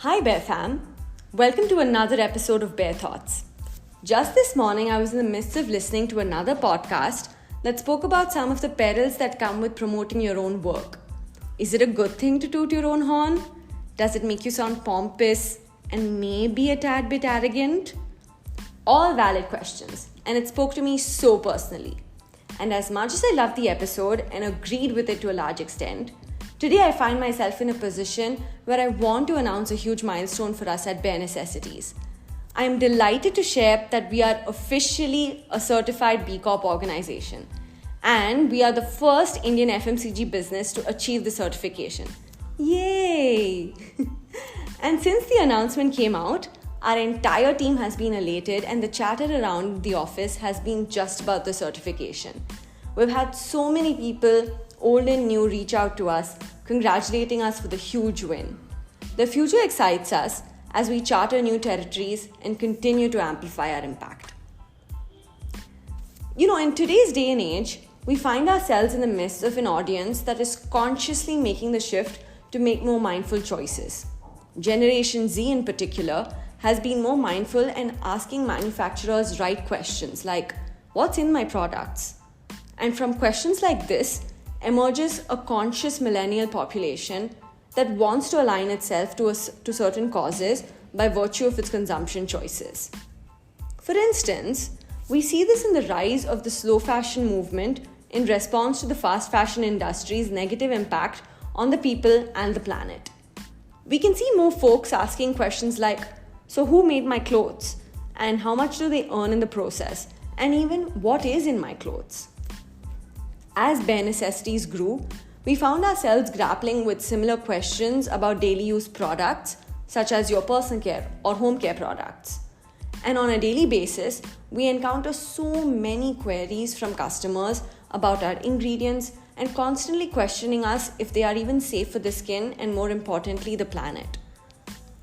Hi Bear Fam, welcome to another episode of Bear Thoughts. Just this morning I was in the midst of listening to another podcast that spoke about some of the perils that come with promoting your own work. Is it a good thing to toot your own horn? Does it make you sound pompous and maybe a tad bit arrogant? All valid questions, and it spoke to me so personally. And as much as I loved the episode and agreed with it to a large extent, today I find myself in a position where I want to announce a huge milestone for us at Bare Necessities. I am delighted to share that we are officially a certified BCorp organization, and we are the first Indian FMCG business to achieve the certification. Yay! And since the announcement came out, our entire team has been elated and the chatter around the office has been just about the certification. We've had so many people, old and new, reach out to us, congratulating us for the huge win. The future excites us as we charter new territories and continue to amplify our impact. In today's day and age, we find ourselves in the midst of an audience that is consciously making the shift to make more mindful choices. Generation Z in particular has been more mindful and asking manufacturers right questions like, what's in my products? And from questions like this emerges a conscious millennial population that wants to align itself to certain causes by virtue of its consumption choices. For instance, we see this in the rise of the slow fashion movement in response to the fast fashion industry's negative impact on the people and the planet. We can see more folks asking questions like, so who made my clothes? And how much do they earn in the process? And even what is in my clothes? As Bare Necessities grew, we found ourselves grappling with similar questions about daily use products, such as your personal care or home care products. And on a daily basis, we encounter so many queries from customers about our ingredients and constantly questioning us if they are even safe for the skin and, more importantly, the planet.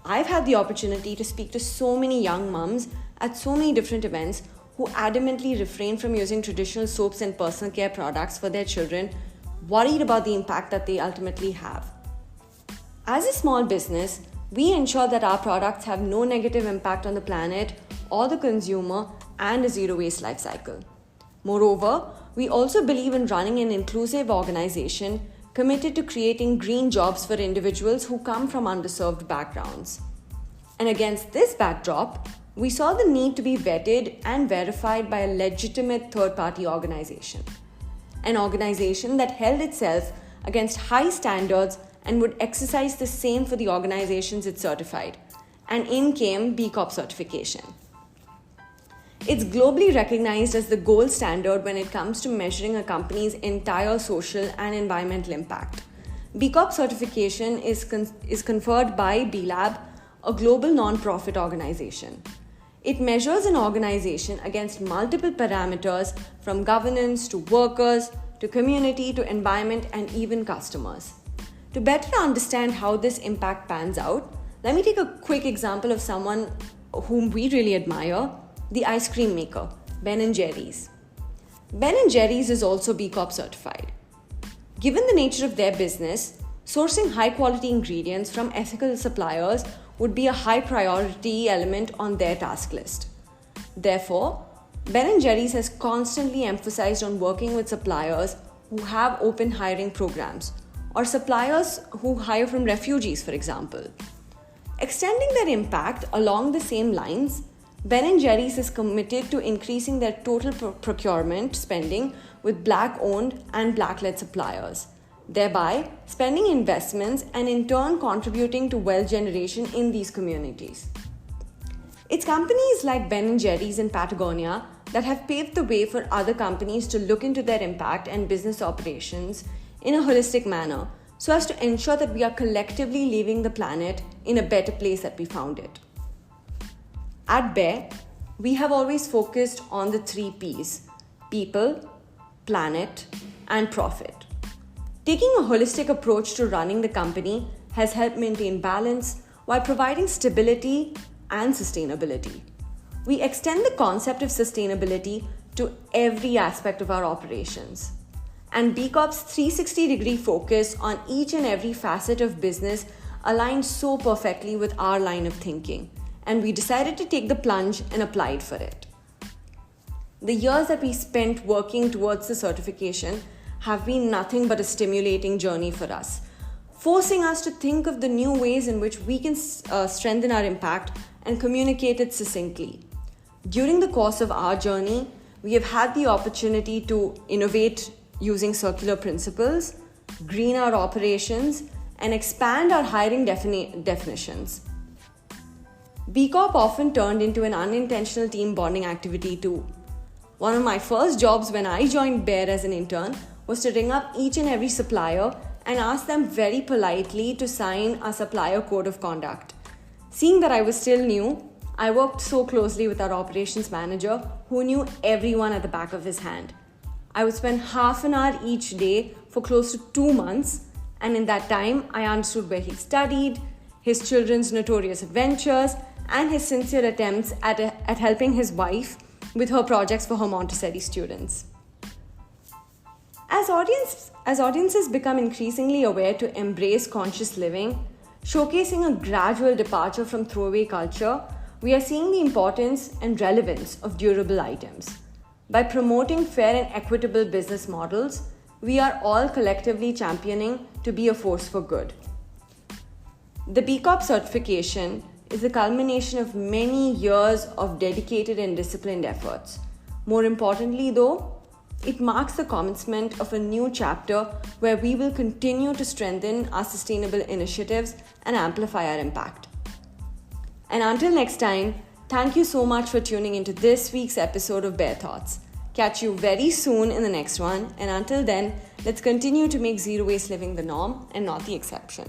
I've had the opportunity to speak to so many young mums at so many different events who adamantly refrain from using traditional soaps and personal care products for their children, worried about the impact that they ultimately have. As a small business, we ensure that our products have no negative impact on the planet or the consumer and a zero waste life cycle. Moreover, we also believe in running an inclusive organization committed to creating green jobs for individuals who come from underserved backgrounds. And against this backdrop, we saw the need to be vetted and verified by a legitimate third-party organization. An organization that held itself against high standards and would exercise the same for the organizations it certified. And in came BCorp Certification. It's globally recognized as the gold standard when it comes to measuring a company's entire social and environmental impact. BCorp Certification is conferred by B-Lab, a global non-profit organization. It measures an organization against multiple parameters from governance to workers to community to environment and even customers. To better understand how this impact pans out, let me take a quick example of someone whom we really admire, the ice cream maker, Ben & Jerry's. Ben & Jerry's is also BCorp certified. Given the nature of their business, sourcing high-quality ingredients from ethical suppliers would be a high-priority element on their task list. Therefore, Ben & Jerry's has constantly emphasized on working with suppliers who have open hiring programs or suppliers who hire from refugees, for example. Extending their impact along the same lines, Ben & Jerry's is committed to increasing their total procurement spending with Black-owned and Black-led suppliers, thereby spending investments and in turn contributing to wealth generation in these communities. It's companies like Ben & Jerry's and Patagonia that have paved the way for other companies to look into their impact and business operations in a holistic manner so as to ensure that we are collectively leaving the planet in a better place that we found it. At Bear, we have always focused on the 3 Ps: people, planet, and profit. Taking a holistic approach to running the company has helped maintain balance while providing stability and sustainability. We extend the concept of sustainability to every aspect of our operations. And BCorp's 360-degree focus on each and every facet of business aligned so perfectly with our line of thinking, and we decided to take the plunge and applied for it. The years that we spent working towards the certification have been nothing but a stimulating journey for us, forcing us to think of the new ways in which we can strengthen our impact and communicate it succinctly. During the course of our journey, we have had the opportunity to innovate using circular principles, green our operations, and expand our hiring definitions. BCorp often turned into an unintentional team bonding activity too. One of my first jobs when I joined Bear as an intern was to ring up each and every supplier and ask them very politely to sign a supplier code of conduct. Seeing that I was still new, I worked so closely with our operations manager who knew everyone at the back of his hand. I would spend half an hour each day for close to 2 months, and in that time I understood where he studied, his children's notorious adventures, and his sincere attempts at helping his wife with her projects for her Montessori students. As audiences become increasingly aware to embrace conscious living, showcasing a gradual departure from throwaway culture, we are seeing the importance and relevance of durable items. By promoting fair and equitable business models, we are all collectively championing to be a force for good. The BCorp certification is the culmination of many years of dedicated and disciplined efforts. More importantly though, it marks the commencement of a new chapter where we will continue to strengthen our sustainable initiatives and amplify our impact. And until next time, thank you so much for tuning into this week's episode of Bear Thoughts. Catch you very soon in the next one, and until then, let's continue to make zero waste living the norm and not the exception.